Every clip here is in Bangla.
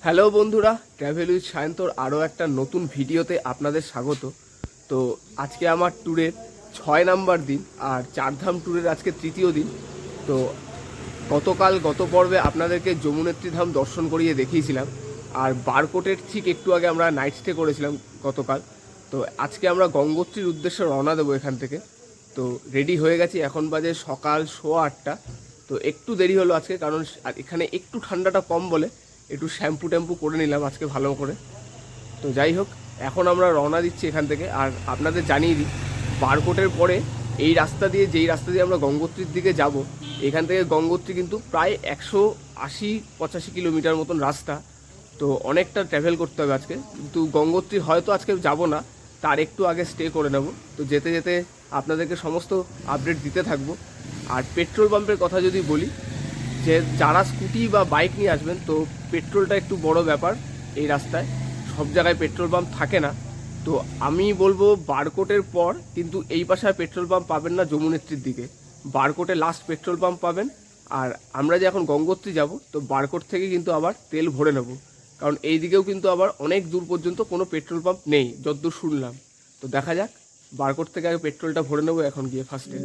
হ্যালো বন্ধুরা, ট্রাভেল উইথ সায়ন্তর আরও একটা নতুন ভিডিওতে আপনাদের স্বাগত। তো আজকে আমার ট্যুরের 6 নাম্বার দিন আর চারধাম ট্যুরের আজকে তৃতীয় দিন। তো গত পর্বে আপনাদেরকে যমুনেত্রী ধাম দর্শন করিয়ে দেখিয়েছিলাম, আর বারকোটের ঠিক একটু আগে আমরা নাইট স্টে করেছিলাম গতকাল। তো আজকে আমরা গঙ্গোত্রীর উদ্দেশ্যে রওনা দেবো এখান থেকে। তো রেডি হয়ে গেছি, এখন বাজে সকাল 8:15। তো একটু দেরি হলো আজকে, কারণ এখানে একটু ঠান্ডাটা কম বলে একটু শ্যাম্পু করে নিলাম আজকে ভালো করে। তো যাই হোক, এখন আমরা রওনা দিচ্ছি এখান থেকে। আর আপনাদের জানিয়ে দিই, বারকোটের পরে এই রাস্তা দিয়ে, যেই রাস্তা দিয়ে আমরা গঙ্গোত্রীর দিকে যাব, এখান থেকে গঙ্গোত্রী কিন্তু প্রায় 180-85 কিলোমিটার মতন রাস্তা। তো অনেকটা ট্রাভেল করতে হবে আজকে, কিন্তু গঙ্গোত্রী হয়তো আজকে যাব না, তার একটু আগে স্টে করে নেব। তো যেতে যেতে আপনাদেরকে সমস্ত আপডেট দিতে থাকবো। আর পেট্রোল পাম্পের কথা যদি বলি, যে যারা স্কুটি বা বাইক নিয়ে আসবেন, তো পেট্রোলটা একটু বড় ব্যাপার। এই রাস্তায় সব জায়গায় পেট্রোল পাম্প থাকে না। তো আমি বলবো বারকোটের পর কিন্তু এই পাশে পেট্রোল পাম্প পাবেন না যমুনেত্রীর দিকে, বারকোটে লাস্ট পেট্রোল পাম্প পাবেন। আর আমরা যে এখন গঙ্গোত্রী যাব, তো বারকোট থেকে কিন্তু আবার তেল ভরে নেব, কারণ এই দিকেও কিন্তু আবার অনেক দূর পর্যন্ত কোনো পেট্রোল পাম্প নেই যতদূর শুনলাম। তো দেখা যাক, বারকোট থেকে আগে পেট্রোলটা ভরে নেবো এখন গিয়ে ফার্স্টে।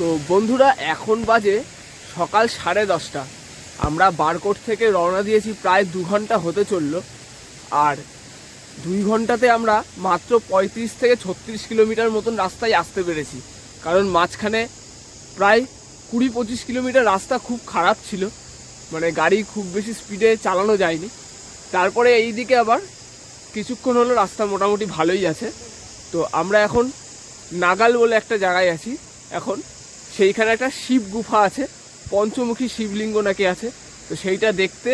তো বন্ধুরা, এখন বাজে সকাল 10:30। আমরা বারকোট থেকে রওনা দিয়েছি, প্রায় 2 ঘন্টা হতে চললো। আর 2 ঘন্টাতে আমরা মাত্র 35 থেকে 36 কিলোমিটার মতন রাস্তায় আসতে পেরেছি, কারণ মাঝখানে প্রায় 20-25 কিলোমিটার রাস্তা খুব খারাপ ছিল, মানে গাড়ি খুব বেশি স্পিডে চালানো যায়নি। তারপরে এই দিকে আবার কিছুক্ষণ হলো রাস্তা মোটামুটি ভালোই আছে। তো আমরা এখন নাগাল বলে একটা জায়গায় আছি এখন। সেইখানে একটা শিব গুফা আছে, পঞ্চমুখী শিবলিঙ্গ নাকি আছে। তো সেইটা দেখতে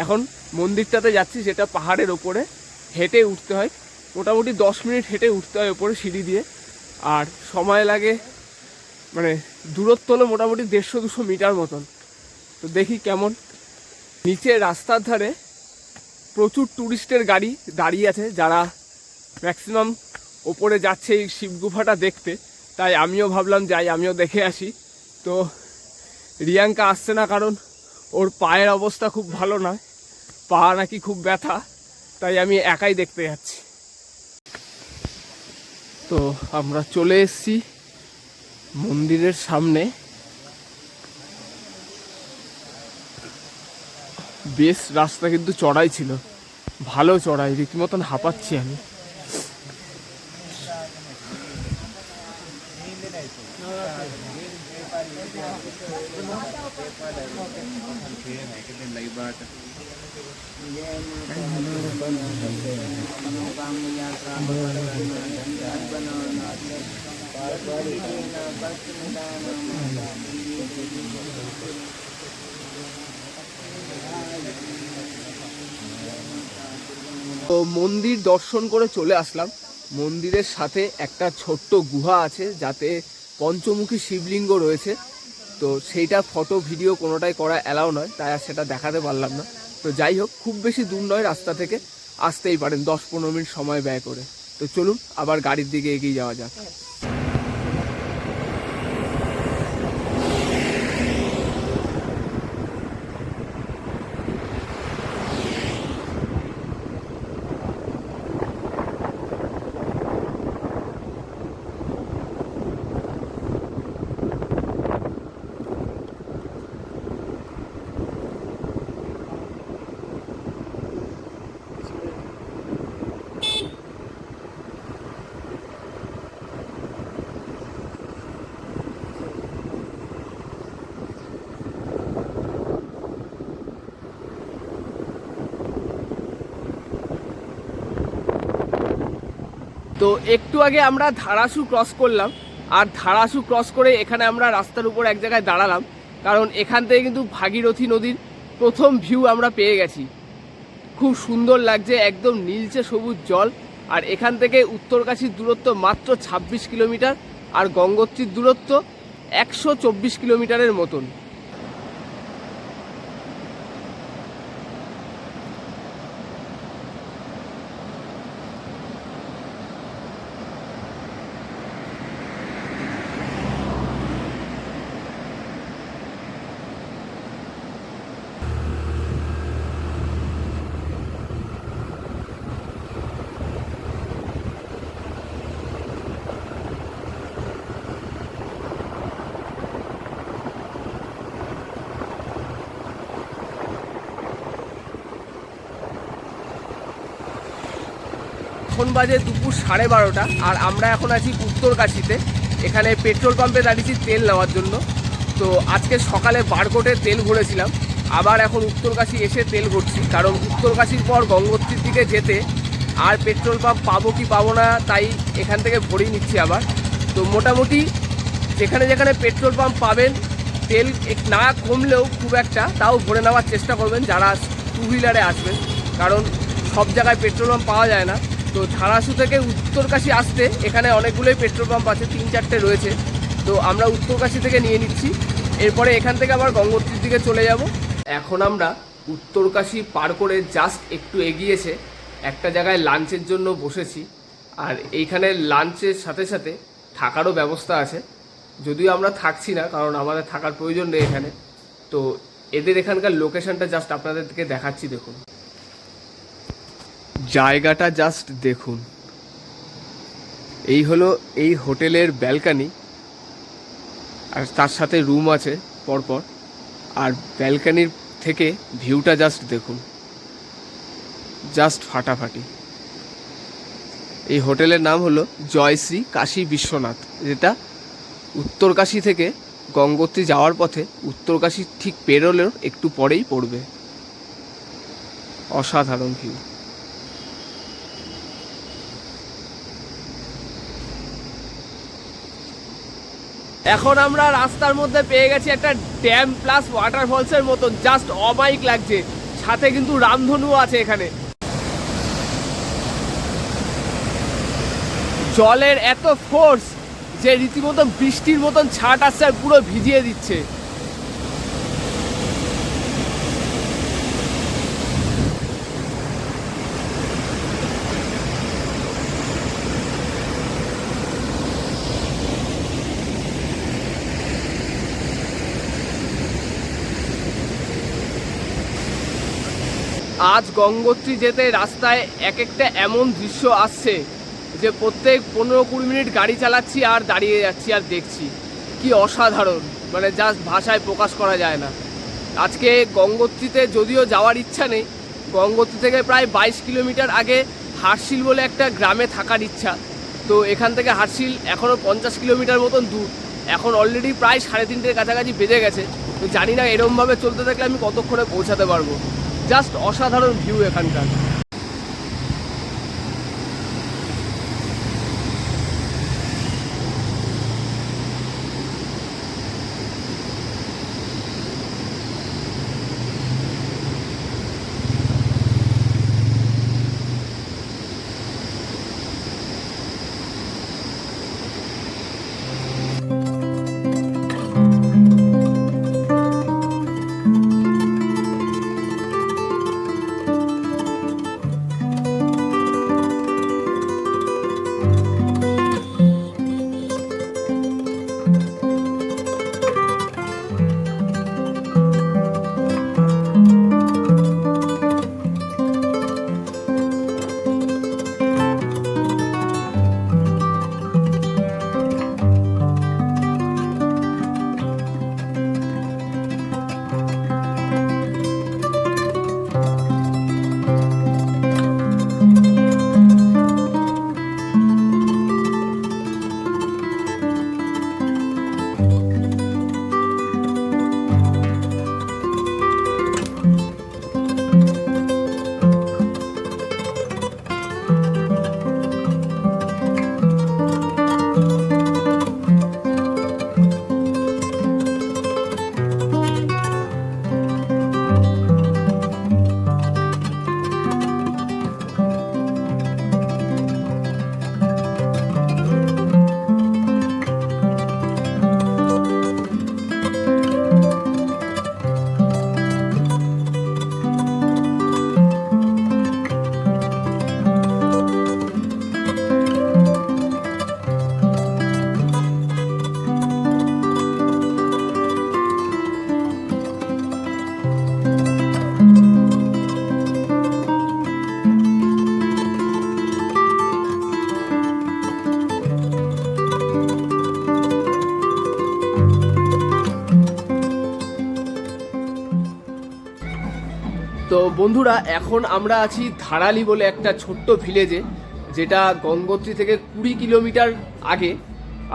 এখন মন্দিরটাতে যাচ্ছি, যেটা পাহাড়ের ওপরে হেঁটে উঠতে হয়। মোটামুটি 10 মিনিট হেঁটে উঠতে হয় ওপরে সিঁড়ি দিয়ে। আর সময় লাগে, মানে দূরত্ব হলো মোটামুটি 150-200 মিটার মতন। তো দেখি কেমন। নিচে রাস্তার ধারে প্রচুর ট্যুরিস্টের গাড়ি দাঁড়িয়ে আছে, যারা ম্যাক্সিমাম ওপরে যাচ্ছে এই শিবগুফাটা দেখতে। তাই আমিও ভাবলাম যাই, আমিও দেখে আসি। তো রিয়াঙ্কা আসছে না, কারণ ওর পায়ের অবস্থা খুব ভালো নয়, পা নাকি খুব ব্যথা, তাই আমি একাই দেখতে যাচ্ছি। তো আমরা চলে এসেছি মন্দিরের সামনে। বেশ রাস্তা কিন্তু চড়াই ছিল, ভালো চড়াই, রীতিমতন হাঁপাচ্ছি আমি। তো মন্দির দর্শন করে চলে আসলাম। মন্দিরের সাথে একটা ছোট্ট গুহা আছে যাতে পঞ্চমুখী শিবলিঙ্গ রয়েছে। তো সেইটা ফটো ভিডিও কোনোটাই করা অ্যালাউ নয়, তাই আর সেটা দেখাতে পারলাম না। তো যাই হোক, খুব বেশি দূর নয়, রাস্তা থেকে আসতেই পারেন 10-15 মিনিট সময় ব্যয় করে। তো চলুন আবার গাড়ির দিকে এগিয়ে যাওয়া যাক। তো একটু আগে আমরা ধারাসু ক্রস করলাম, আর ধারাসু ক্রস করে এখানে আমরা রাস্তার উপর এক জায়গায় দাঁড়ালাম, কারণ এখান থেকে কিন্তু ভাগীরথী নদীর প্রথম ভিউ আমরা পেয়ে গেছি। খুব সুন্দর লাগছে, একদম নীলচে সবুজ জল। আর এখান থেকে উত্তরকাশীর দূরত্ব মাত্র 26 কিলোমিটার, আর গঙ্গোত্রীর দূরত্ব 124 কিলোমিটারের মতন। এখন বাজে দুপুর 12:30, আর আমরা এখন আছি উত্তরকাশীতে। এখানে পেট্রোল পাম্পে দাঁড়িয়েছি তেল নেওয়ার জন্য। তো আজকে সকালে বারকোটে তেল ভরেছিলাম, আবার এখন উত্তরকাশী এসে তেল ভরছি, কারণ উত্তরকাশীর পর গঙ্গোত্রীর দিকে যেতে আর পেট্রোল পাম্প পাবো কি পাবো না, তাই এখান থেকে ভরেই নিচ্ছি আবার। তো মোটামুটি যেখানে যেখানে পেট্রোল পাম্প পাবেন, তেল না কমলেও খুব একটা, তাও ভরে নেওয়ার চেষ্টা করবেন যারা টু হুইলারে আসবেন, কারণ সব জায়গায় পেট্রোল পাম্প পাওয়া যায় না। তো ধারাসু থেকে উত্তরকাশী আসতে এখানে অনেকগুলোই পেট্রোল পাম্প আছে, 3-4টে রয়েছে। তো আমরা উত্তরকাশী থেকে নিয়ে নিচ্ছি, এরপরে এখান থেকে আবার গঙ্গোত্রীর দিকে চলে যাব। এখন আমরা উত্তরকাশী পার করে জাস্ট একটু এগিয়েছে একটা জায়গায় লাঞ্চের জন্য বসেছি। আর এইখানে লাঞ্চের সাথে সাথে থাকারও ব্যবস্থা আছে, যদিও আমরা থাকছি না কারণ আমাদের থাকার প্রয়োজন নেই এখানে। তো এদের এখানকার লোকেশনটা জাস্ট আপনাদেরকে দেখাচ্ছি, দেখুন জায়গাটা, জাস্ট দেখুন। এই হলো এই হোটেলের ব্যালকানি, আর তার সাথে রুম আছে পরপর। আর ব্যালকানির থেকে ভিউটা জাস্ট দেখুন, জাস্ট ফাটাফাটি। এই হোটেলের নাম হলো জয়শ্রী কাশী বিশ্বনাথ, যেটা উত্তরকাশী থেকে গঙ্গোত্রী যাওয়ার পথে, উত্তরকাশী ঠিক পেরোলেও একটু পরেই পড়বে। অসাধারণ ভিউ। এখন আমরা রাস্তার মধ্যে পেয়ে গেছি একটা ড্যাম প্লাস ওয়াটারফলসের মতন, জাস্ট অমাইক লাগছে। সাথে কিন্তু রামধনু আছে এখানে। জলের এত ফোর্স যে রীতিমতো বৃষ্টির মতন ছাট আসছে আর পুরো ভিজিয়ে দিচ্ছে। আজ গঙ্গোত্রী যেতে রাস্তায় এক একটা এমন দৃশ্য আসছে যে প্রত্যেক 15-20 মিনিট গাড়ি চালাচ্ছি আর দাঁড়িয়ে যাচ্ছি আর দেখছি। কি অসাধারণ, মানে জাস্ট ভাষায় প্রকাশ করা যায় না। আজকে গঙ্গোত্রীতে যদিও যাওয়ার ইচ্ছা নেই, গঙ্গোত্রী থেকে প্রায় 22 কিলোমিটার আগে হারশিল বলে একটা গ্রামে থাকার ইচ্ছা। তো এখান থেকে হারশিল এখনও 50 কিলোমিটার মতন দূর। এখন অলরেডি প্রায় 3:30-এর কাছাকাছি বেজে গেছে। তো জানি না এরমভাবে চলতে থাকলে আমি কতক্ষণে পৌঁছাতে পারবো। জাস্ট অসাধারণ ভিউ এখানকার। তো বন্ধুরা, এখন আমরা আছি ধারালি বলে একটা ছোট্ট ভিলেজে, যেটা গঙ্গোত্রী থেকে 20 কিলোমিটার আগে।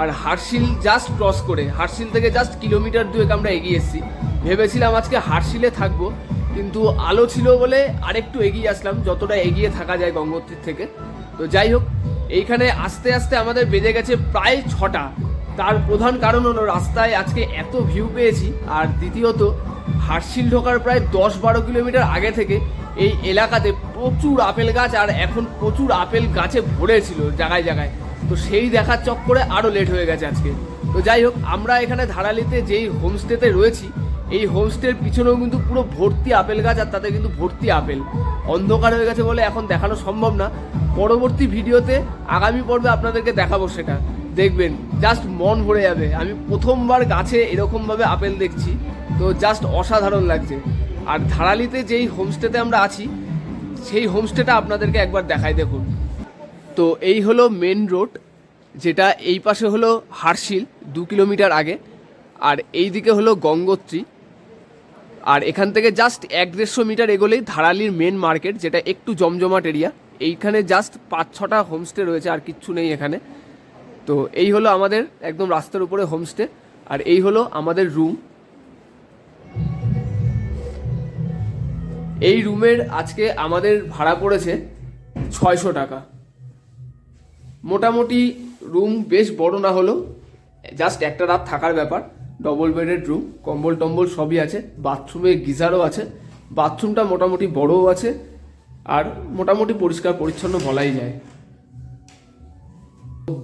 আর হারশিল জাস্ট ক্রস করে, হারশিল থেকে জাস্ট কিলোমিটার 2 আমরা এগিয়ে এসেছি। ভেবেছিলাম আজকে হারশিলে থাকবো, কিন্তু আলো ছিল বলে আরেকটু এগিয়ে আসলাম, যতটা এগিয়ে থাকা যায় গঙ্গোত্রীর থেকে। তো যাই হোক, এইখানে আস্তে আস্তে আমাদের বেজে গেছে প্রায় 6টা। তার প্রধান কারণ হলো রাস্তায় আজকে এত ভিউ পেয়েছি, আর দ্বিতীয়ত হারশিল ঢোকার প্রায় 10-12 কিলোমিটার আগে থেকে এই এলাকাতে প্রচুর আপেল গাছ, আর এখন প্রচুর আপেল গাছে ভরে ছিল জায়গায় জায়গায়। তো সেই দেখার চক্করে আরও লেট হয়ে গেছে আজকে। তো যাই হোক, আমরা এখানে ধারালিতে যেই হোমস্টেতে রয়েছি, এই হোমস্টের পিছনেও কিন্তু পুরো ভর্তি আপেল গাছ, আর তাতে কিন্তু ভর্তি আপেল। অন্ধকার হয়ে গেছে বলে এখন দেখানো সম্ভব না। পরবর্তী ভিডিওতে আগামী পর্বে আপনাদেরকে দেখাবো, সেটা দেখবেন, জাস্ট মন ভরে যাবে। আমি প্রথমবার গাছে এরকমভাবে আপেল দেখছি, তো জাস্ট অসাধারণ লাগছে। আর ধারালিতে যেই হোমস্টেতে আমরা আছি, সেই হোমস্টেটা আপনাদেরকে একবার দেখাই, দেখুন। তো এই হলো মেন রোড, যেটা এই পাশে হলো হারশিল 2 কিলোমিটার আগে, আর এই দিকে হলো গঙ্গোত্রী। আর এখান থেকে জাস্ট 1-150 মিটার এগোলেই ধারালির মেন মার্কেট, যেটা একটু জমজমাট এরিয়া। এইখানে জাস্ট 5-6টা হোমস্টে রয়েছে, আর কিচ্ছু নেই এখানে। তো এই হলো আমাদের একদম রাস্তার উপরে হোমস্টে, আর এই হলো আমাদের রুম। এই রুমের আজকে আমাদের ভাড়া পড়েছে 600 টাকা। মোটামুটি রুম বেশ বড় না হলেও জাস্ট একটা রাত থাকার ব্যাপার। ডবল বেডেড রুম, কম্বল টম্বল সবই আছে, বাথরুমে গিজারও আছে। বাথরুমটা মোটামুটি বড়ও আছে, আর মোটামুটি পরিষ্কার পরিচ্ছন্ন বলাই যায়।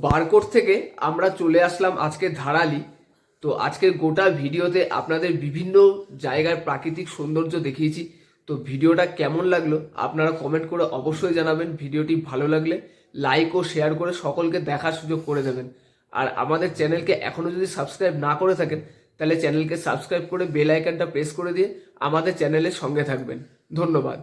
বারকোট থেকে আমরা চলে আসলাম আজকে ধারালি। তো আজকের গোটা ভিডিওতে আপনাদের বিভিন্ন জায়গার প্রাকৃতিক সৌন্দর্য দেখিয়েছি। তো ভিডিওটা কেমন লাগলো আপনারা কমেন্ট করে অবশ্যই জানাবেন। ভিডিওটি ভালো লাগলে লাইক ও শেয়ার করে সকলকে দেখার সুযোগ করে দেবেন। আর আমাদের চ্যানেলকে এখনও যদি সাবস্ক্রাইব না করে থাকেন, তাহলে চ্যানেলকে সাবস্ক্রাইব করে বেল আইকনটা প্রেস করে দিয়ে আমাদের চ্যানেলের সঙ্গে থাকবেন। ধন্যবাদ।